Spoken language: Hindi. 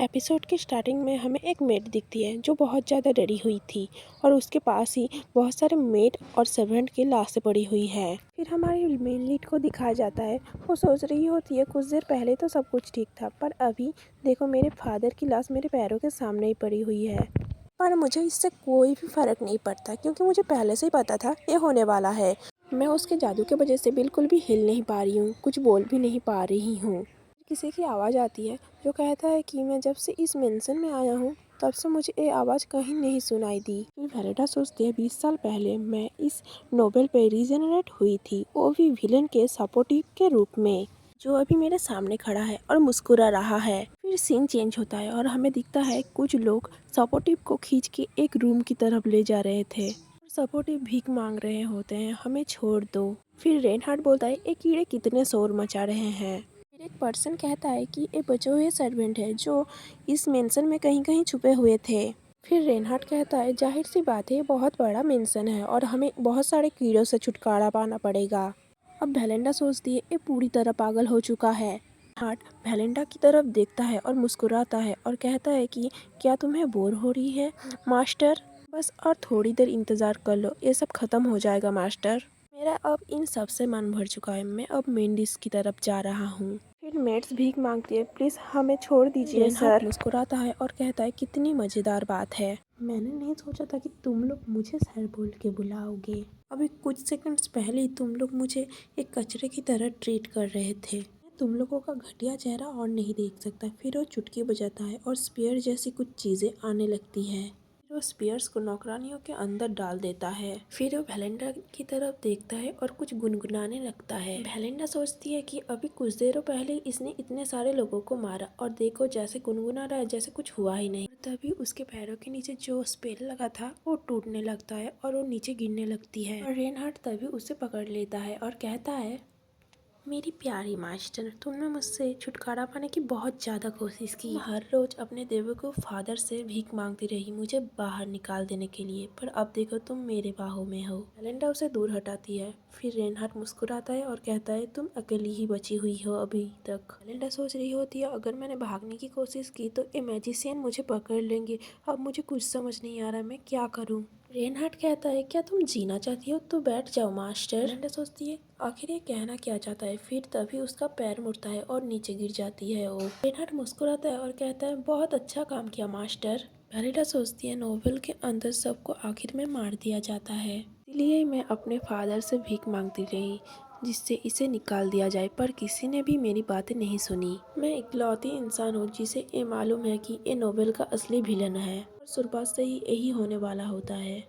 एपिसोड की स्टार्टिंग में हमें एक मेड दिखती है जो बहुत ज़्यादा डरी हुई थी और उसके पास ही बहुत सारे मेड और सर्वेंट की लाशें पड़ी हुई है। फिर हमारी मेन लीड को दिखाया जाता है, वो सोच रही होती है कुछ देर पहले तो सब कुछ ठीक था, पर अभी देखो मेरे फादर की लाश मेरे पैरों के सामने ही पड़ी हुई है। पर मुझे इससे कोई भी फ़र्क नहीं पड़ता क्योंकि मुझे पहले से ही पता था ये होने वाला है। मैं उसके जादू की वजह से बिल्कुल भी हिल नहीं पा रही हूँ, कुछ बोल भी नहीं पा रही हूँ। किसी की आवाज़ आती है जो कहता है कि मैं जब से इस मेंशन में आया हूँ तब से मुझे ये आवाज़ कहीं नहीं सुनाई दी। फिर वेलेडा सोचती है 20 साल पहले मैं इस नोबेल पे रीजनरेट हुई थी, वो भी विलन के सपोर्टिव के रूप में, जो अभी मेरे सामने खड़ा है और मुस्कुरा रहा है। फिर सीन चेंज होता है और हमें दिखता है कुछ लोग सपोर्टिव को खींच के एक रूम की तरफ ले जा रहे थे। सपोर्टिव भीख मांग रहे होते हैं, हमें छोड़ दो। फिर रेनहार्ट बोलता है ये कीड़े कितने शोर मचा रहे हैं। फिर एक पर्सन कहता है कि ये बचे हुए सर्वेंट है जो इस मेंशन में कहीं कहीं छुपे हुए थे। फिर रेनहार्ट कहता है जाहिर सी बात है ये बहुत बड़ा मेंशन है और हमें बहुत सारे कीड़ों से छुटकारा पाना पड़ेगा। अब वेलेंडा सोचती है ये पूरी तरह पागल हो चुका है। हार्ट वेलेंडा की तरफ देखता है और मुस्कुराता है और कहता है कि क्या तुम्हें बोर हो रही है मास्टर? बस और थोड़ी देर इंतज़ार कर लो, ये सब खत्म हो जाएगा मास्टर। मेरा अब इन सब से मन भर चुका है, मैं अब मेन डिश की तरफ जा रहा हूँ। फिर मेट्स भीख मांगती है प्लीज़ हमें छोड़ दीजिए सर। मुस्कुराता है और कहता है कितनी मज़ेदार बात है, मैंने नहीं सोचा था कि तुम लोग मुझे सर बोल के बुलाओगे। अभी कुछ सेकंड्स पहले ही तुम लोग मुझे एक कचरे की तरह ट्रीट कर रहे थे। मैं तुम लोगों का घटिया चेहरा और नहीं देख सकता। फिर वो चुटकी बजाता है और स्पीयर जैसी कुछ चीज़ें आने लगती है। वो स्पीयर्स को नौकरानियों के अंदर डाल देता है। फिर वो वेलेंडा की तरफ देखता है और कुछ गुनगुनाने लगता है। वेलेंडा सोचती है कि अभी कुछ देरों पहले इसने इतने सारे लोगों को मारा और देखो जैसे गुनगुना रहा है जैसे कुछ हुआ ही नहीं। तभी उसके पैरों के नीचे जो स्पेल लगा था वो टूटने लगता है और वो नीचे गिरने लगती है और रेनहार्ट तभी उसे पकड़ लेता है और कहता है मेरी प्यारी मास्टर, तुमने मुझसे छुटकारा पाने की बहुत ज़्यादा कोशिश की। हर रोज़ अपने देवों फादर से भीख मांगती रही मुझे बाहर निकाल देने के लिए, पर अब देखो तुम मेरे बाहों में हो। वेलेंडा उसे दूर हटाती है। फिर रेनहार्ट मुस्कुराता है और कहता है तुम अकेली ही बची हुई हो अभी तक। वेलेंडा सोच रही होती है अगर मैंने भागने की कोशिश की तो ये मैजिशियन मुझे पकड़ लेंगे। अब मुझे कुछ समझ नहीं आ रहा मैं क्या करूँ। रेनहार्ट कहता है क्या तुम जीना चाहती हो तो बैठ जाओ मास्टर। वेलेंडा सोचती है आखिर ये कहना क्या चाहता है। फिर तभी उसका पैर मुड़ता है और नीचे गिर जाती है वो। रेनहार्ट मुस्कुराता है और कहता है बहुत अच्छा काम किया मास्टर। वेलेंडा सोचती है नोवेल के अंदर सबको आखिर में मार दिया जाता है, इसलिए मैं अपने फादर से भीख मांगती रही जिससे इसे निकाल दिया जाए, पर किसी ने भी मेरी बातें नहीं सुनी। मैं इकलौती इंसान हूँ जिसे ये मालूम है कि ये नोवेल का असली विलन है और शुरुआत से ही यही होने वाला होता है।